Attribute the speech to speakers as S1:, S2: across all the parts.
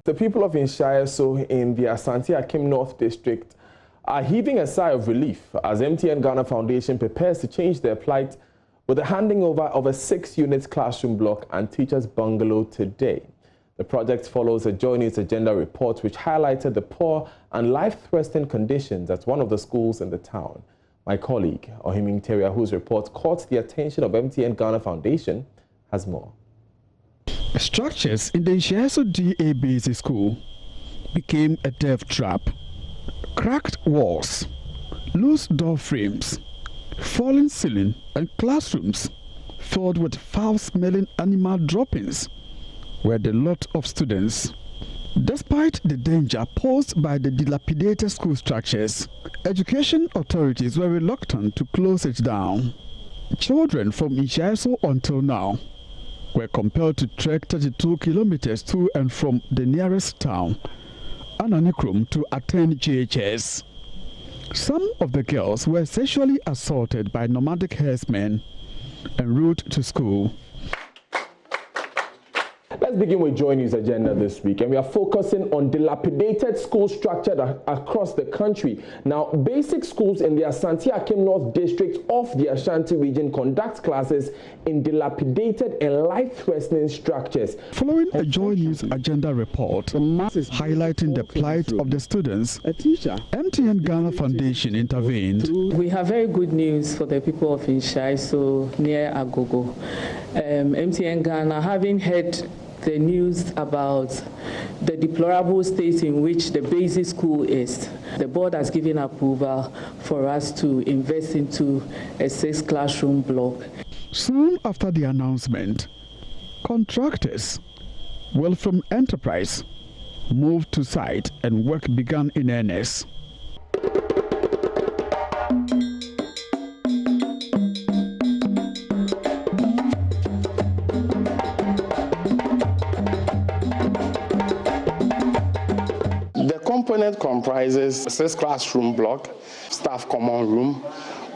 S1: The people of Nhyiaeso in the Asante Akim North District are heaving a sigh of relief as MTN Ghana Foundation prepares to change their plight with the handing over of a 6-unit classroom block and teachers' bungalow today. The project follows a JoyNews Agenda report which highlighted the poor and life-threatening conditions at one of the schools in the town. My colleague, Nhyiaeso, whose report caught the attention of MTN Ghana Foundation, has more.
S2: Structures in the Nhyiaeso DA Basic School became a death trap. Cracked walls, loose door frames, fallen ceiling and classrooms filled with foul-smelling animal droppings were the lot of students. Despite the danger posed by the dilapidated school structures, education authorities were reluctant to close it down. Children from Nhyiaeso until now were compelled to trek 32 kilometers to and from the nearest town, Ananikrum, to attend JHS. Some of the girls were sexually assaulted by nomadic herdsmen en route to school.
S1: Let's begin with JoyNews Agenda this week, and we are focusing on dilapidated school structure across the country. Now, basic schools in the Asante Akim North District of the Ashanti region conduct classes in dilapidated and life-threatening structures.
S2: Following a JoyNews Agenda report highlighting the plight of the students, MTN Ghana Foundation intervened.
S3: We have very good news for the people of Nhyiaeso near Agogo. MTN Ghana, having heard the news about the deplorable state in which the basic school is, the board has given approval for us to invest into a 6-classroom block.
S2: Soon after the announcement, contractors, Wilfram Enterprise, moved to site and work began in earnest.
S4: The component comprises 6-classroom block, staff common room.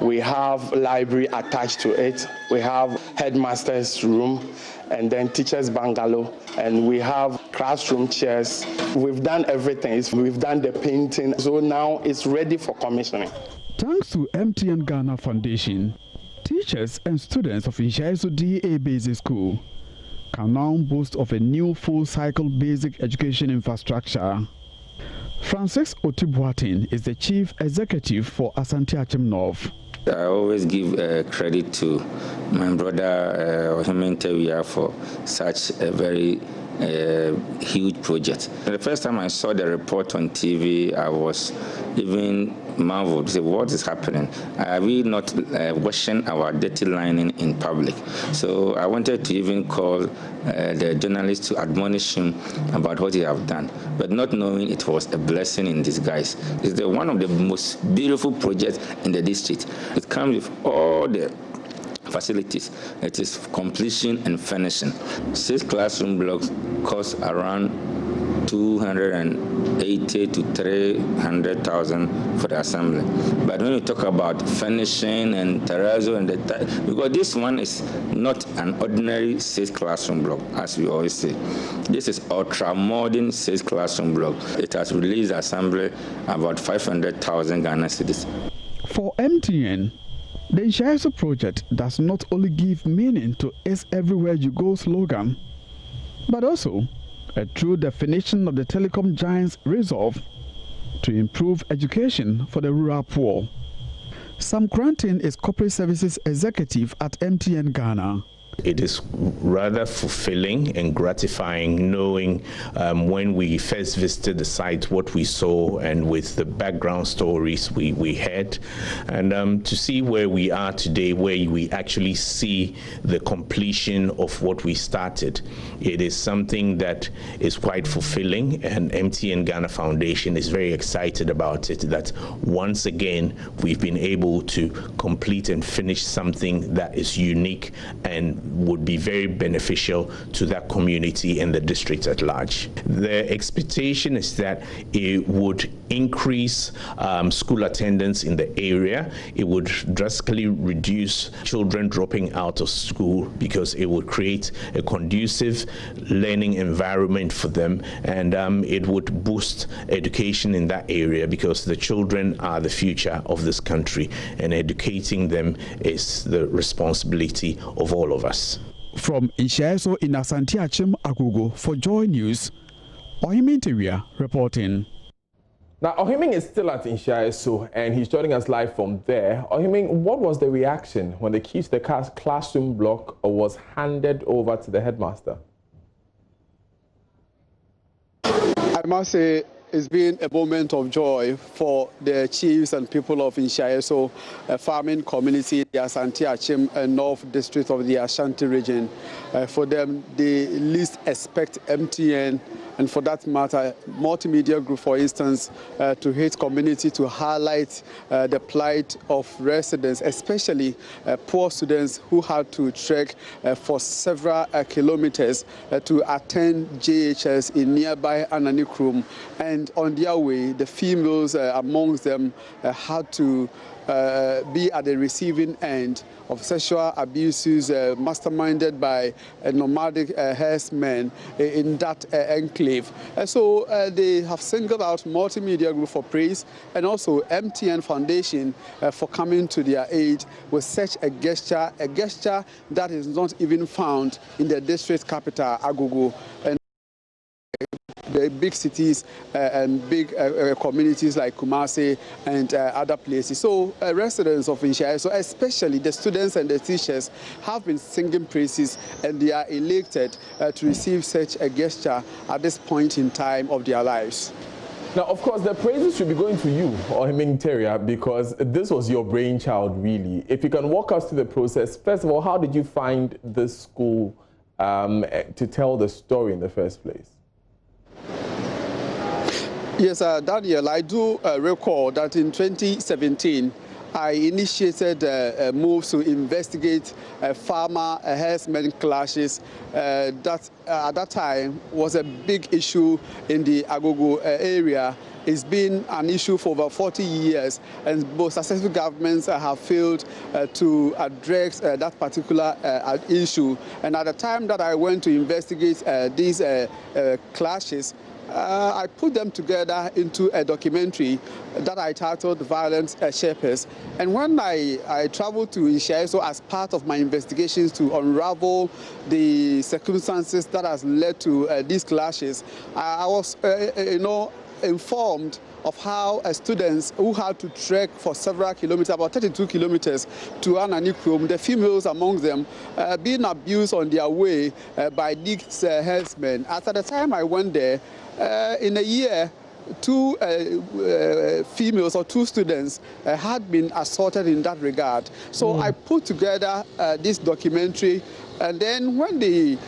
S4: We have library attached to it. We have headmaster's room, and then teacher's bungalow, and we have classroom chairs. We've done everything. We've done the painting, so now it's ready for commissioning.
S2: Thanks to MTN Ghana Foundation, teachers and students of Nhyiaeso DA Basic School can now boast of a new full-cycle basic education infrastructure. Francis Otibuatin is the chief executive for Asante Akim North.
S5: I always give credit to my brother Nhyiaeso for such a very huge project. The first time I saw the report on TV, I was even marveled. Say, what is happening? Are we not washing our dirty lining in public? So I wanted to even call the journalist to admonish him about what he have done, but not knowing it was a blessing in disguise. It's one of the most beautiful projects in the district. It comes with all the facilities. It is completion and finishing. 6 classroom blocks cost around 280 to 300,000 for the assembly. But when you talk about finishing and terrazzo and because this one is not an ordinary 6 classroom block, as we always say. This is ultra modern 6 classroom block. It has released assembly about 500,000 Ghana cedis.
S2: For MTN, the Nhyiaeso project does not only give meaning to its everywhere you go slogan, but also a true definition of the telecom giant's resolve to improve education for the rural poor. Sam Cranton is corporate services executive at MTN Ghana.
S6: It is rather fulfilling and gratifying knowing when we first visited the site what we saw, and with the background stories we had, and to see where we are today, where we actually see the completion of what we started. It is something that is quite fulfilling, and MTN Ghana Foundation is very excited about it, that once again we've been able to complete and finish something that is unique and would be very beneficial to that community and the district at large. The expectation is that it would increase school attendance in the area. It would drastically reduce children dropping out of school because it would create a conducive learning environment for them, and it would boost education in that area because the children are the future of this country, and educating them is the responsibility of all of us.
S2: From Nhyiaeso in Nhyiaeso Agogo for Joy News, Nhyiaeso reporting.
S1: Now, Nhyiaeso is still at Nhyiaeso, and he's joining us live from there. Nhyiaeso, what was the reaction when the keys to the classroom block was handed over to the headmaster?
S7: I must say it's been a moment of joy for the chiefs and people of Nhyiaeso, a farming community, the Asante Achim and North District of the Ashanti region. For them, they least expect MTN, and for that matter, multimedia group, for instance, to hit community to highlight the plight of residents, especially poor students who had to trek for several kilometers to attend JHS in nearby Ananikrum. And on their way, the females amongst them had to be at the receiving end of sexual abuses masterminded by nomadic herdsmen in that enclave. So they have singled out multimedia group for praise, and also MTN Foundation for coming to their aid with such a gesture that is not even found in the district capital, Agogo. And the big cities and big communities like Kumasi and other places. So residents of Nhyiaeso, especially the students and the teachers, have been singing praises, and they are elated to receive such a gesture at this point in time of their lives.
S1: Now, of course, the praises should be going to you, Nhyiaeso, because this was your brainchild, really. If you can walk us through the process, first of all, how did you find this school to tell the story in the first place?
S7: Yes, Daniel, I do recall that in 2017, I initiated moves to investigate farmer herdsmen clashes that at that time was a big issue in the Agogo area. It's been an issue for over 40 years, and both successive governments have failed to address that particular issue. And at the time that I went to investigate these clashes, I put them together into a documentary that I titled Violent Shapers. And when I traveled to Nhyiaeso as part of my investigations to unravel the circumstances that has led to these clashes, I was, informed of how students who had to trek for several kilometers, about 32 kilometers, to Ananikrum, the females among them, being abused on their way by these herdsmen. At the time I went there, in a year, two females or two students had been assaulted in that regard. So I put together this documentary, and then when the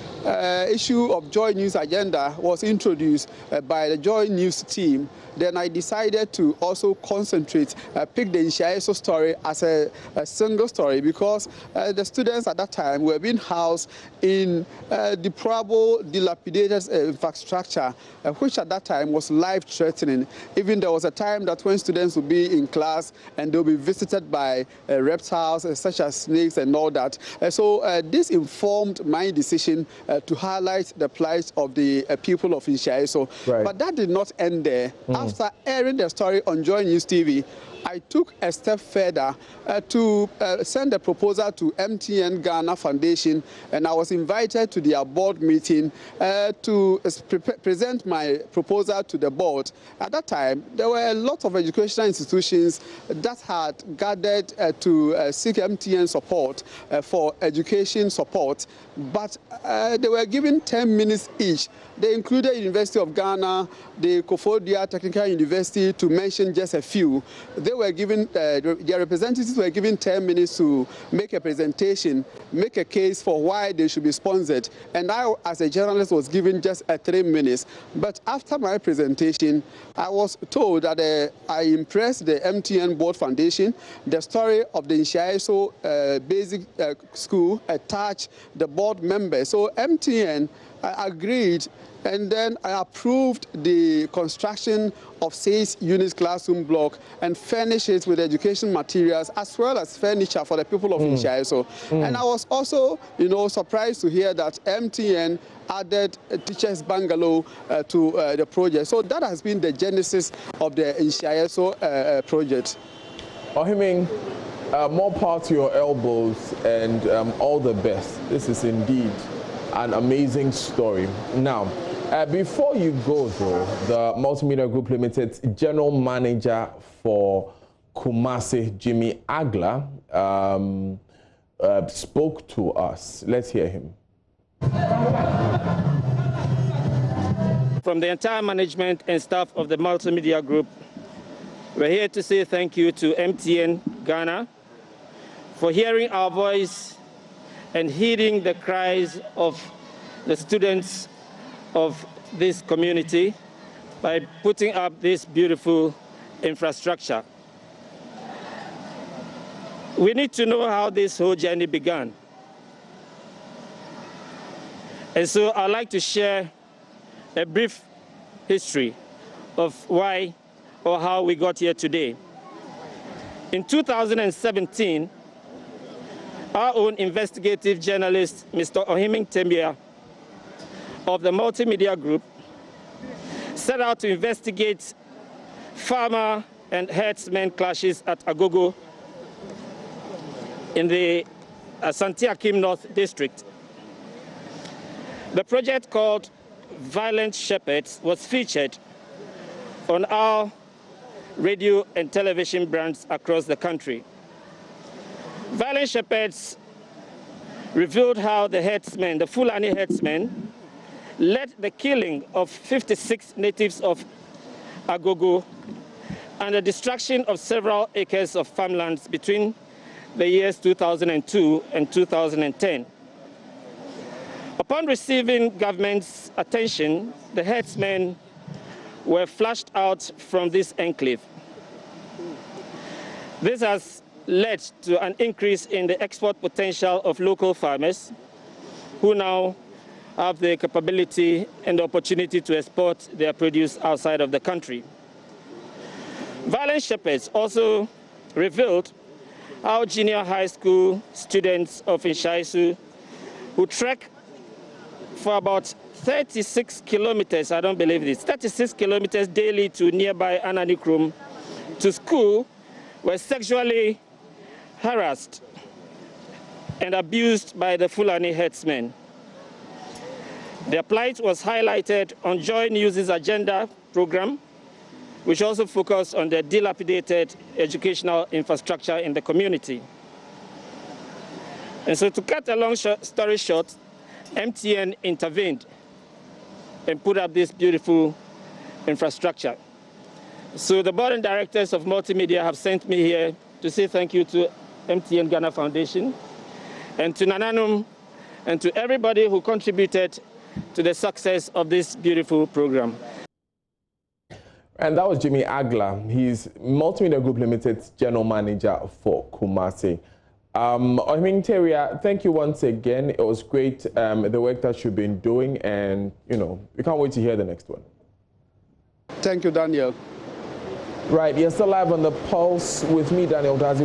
S7: issue of JoyNews Agenda was introduced by the JoyNews team, then I decided to also concentrate, pick the Nhyiaeso story as a single story, because the students at that time were being housed in deplorable, dilapidated infrastructure, which at that time was life-threatening. Even there was a time that when students would be in class and they'll be visited by reptiles such as snakes and all that. So this informed my decision to highlight the plight of the people of Nhyiaeso. Right. But that did not end there. After airing the story on JoyNews TV, I took a step further to send a proposal to MTN Ghana Foundation, and I was invited to their board meeting to present my proposal to the board. At that time, there were a lot of educational institutions that had gathered to seek MTN support for education support, but they were given 10 minutes each. They included University of Ghana, the Koforidua Technical University, to mention just a few. they were given, their representatives were given 10 minutes to make a presentation, make a case for why they should be sponsored. And I, as a journalist, was given just 3 minutes. But after my presentation, I was told that I impressed the MTN Board Foundation. The story of the Nhyiaeso basic school touched the board members. So MTN agreed, and then I approved the construction of 6 units classroom block and furnished it with education materials as well as furniture for the people of Nhyiaeso. And I was also, surprised to hear that MTN added a teacher's bungalow to the project. So that has been the genesis of the Nhyiaeso project.
S1: Ohiming, more power to your elbows and all the best. This is indeed an amazing story. Now, before you go though, the Multimedia Group Limited's General Manager for Kumasi, Nhyiaeso, spoke to us. Let's hear him.
S8: From the entire management and staff of the Multimedia Group, we're here to say thank you to MTN Ghana for hearing our voice and heeding the cries of the students of this community by putting up this beautiful infrastructure. We need to know how this whole journey began. And so I'd like to share a brief history of why or how we got here today. In 2017, our own investigative journalist, Mr. Ohiming Tembiya of the Multimedia Group, set out to investigate farmer and herdsmen clashes at Agogo in the Asante Akim North District. The project called Violent Shepherds was featured on our radio and television brands across the country. Violent Shepherds revealed how the herdsmen, the Fulani herdsmen, led the killing of 56 natives of Agogo and the destruction of several acres of farmlands between the years 2002 and 2010. Upon receiving government's attention, the herdsmen were flushed out from this enclave. This has led to an increase in the export potential of local farmers who now have the capability and the opportunity to export their produce outside of the country. Violent Shepherds also revealed how junior high school students of Nhyiaeso who trek for about 36 kilometers, I don't believe this, 36 kilometers daily to nearby Ananikrum to school were sexually harassed and abused by the Fulani herdsmen. Their plight was highlighted on JoyNews Agenda program, which also focused on the dilapidated educational infrastructure in the community. And so to cut a long story short, MTN intervened and put up this beautiful infrastructure. So the board and directors of Multimedia have sent me here to say thank you to MTN Ghana Foundation and to Nananum and to everybody who contributed to the success of this beautiful program.
S1: And that was Nhyiaeso. He's Multimedia Group Limited's General Manager for Kumasi. Ohiming Tembiya, thank you once again. It was great, the work that you've been doing, and, we can't wait to hear the next one.
S7: Thank you, Daniel.
S1: Right, you're still live on The Pulse with me, Daniel Dazi.